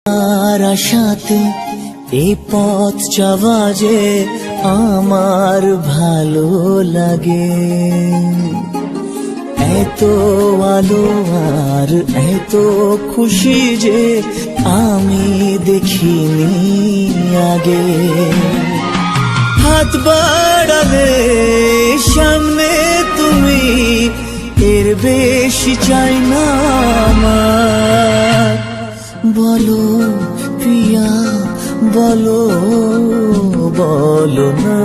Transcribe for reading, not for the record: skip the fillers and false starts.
আর আশাতে এই পথ চলা যে আমার ভালো লাগে। এত আলো আর এত খুশি যে আমি দেখিনি আগে। হাত বাড়ালে সামনে তুমি, এর বেশি চাই না আমার। বলো প্রিয়া বলো, বলো না।